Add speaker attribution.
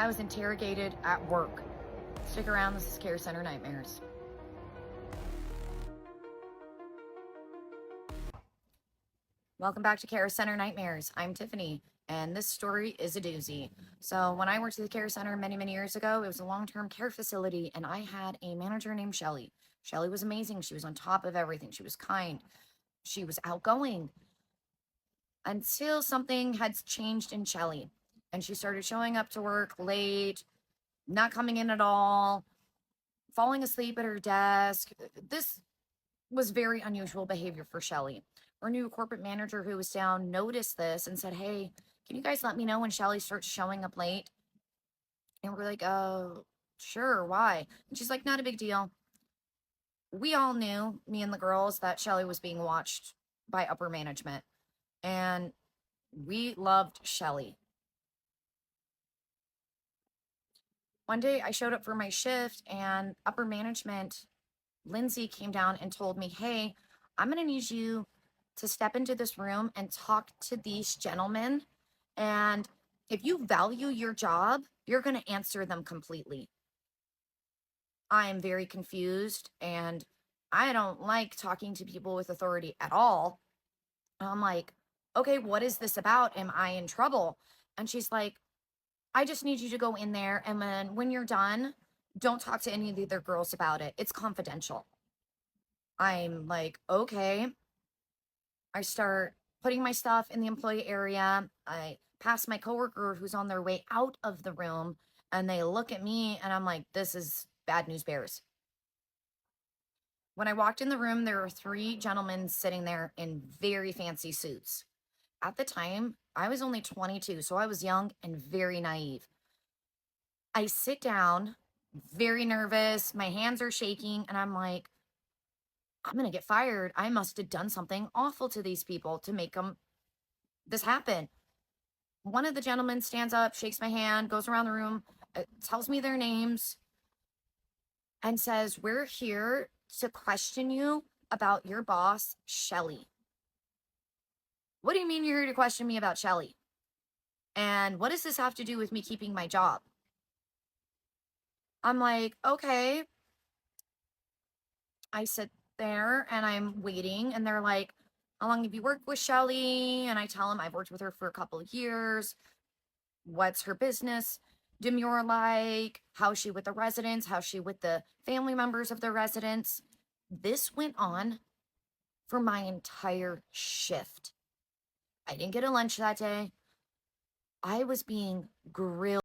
Speaker 1: I was interrogated at work. Stick around, this is Care Center Nightmares. Welcome back to Care Center Nightmares. I'm Tiffany, and this story is a doozy. So when I worked at the Care Center many years ago, it was a long-term care facility, and I had a manager named Shelly. Shelly was amazing. She was on top of everything. She was kind. She was outgoing. Until something had changed in Shelly, and she started showing up to work late, not coming in at all, falling asleep at her desk. This was very unusual behavior for Shelly. Our new corporate manager who was down noticed this and said, "Hey, can you guys let me know when Shelly starts showing up late?" And we're like, "Oh, sure, why?" And she's like, "Not a big deal." We all knew, me and the girls, that Shelly was being watched by upper management. And we loved Shelly. One day I showed up for my shift and upper management, Lindsay, came down and told me, "Hey, I'm going to need you to step into this room and talk to these gentlemen. And if you value your job, you're going to answer them completely." I am very confused and I don't like talking to people with authority at all. I'm like, "Okay, what is this about? Am I in trouble?" And she's like, "I just need you to go in there, and then when you're done, don't talk to any of the other girls about it. It's confidential." I'm like, "Okay." I start putting my stuff in the employee area. I pass my coworker who's on their way out of the room, and they look at me, and I'm like, "This is bad news bears." When I walked in the room, there were three gentlemen sitting there in very fancy suits. At the time, I was only 22, so I was young and very naive. I sit down, very nervous. My hands are shaking, and I'm like, "I'm going to get fired. I must have done something awful to these people to make this happen." One of the gentlemen stands up, shakes my hand, goes around the room, tells me their names, and says, "We're here to question you about your boss, Shelly." "What do you mean you're here to question me about Shelly? And what does this have to do with me keeping my job?" I'm like, "Okay." I sit there and I'm waiting, and they're like, "How long have you worked with Shelly?" And I tell them I've worked with her for a couple of years. What's her business demure like? How's she with the residents? How's she with the family members of the residents? This went on for my entire shift. I didn't get a lunch that day. I was being grilled.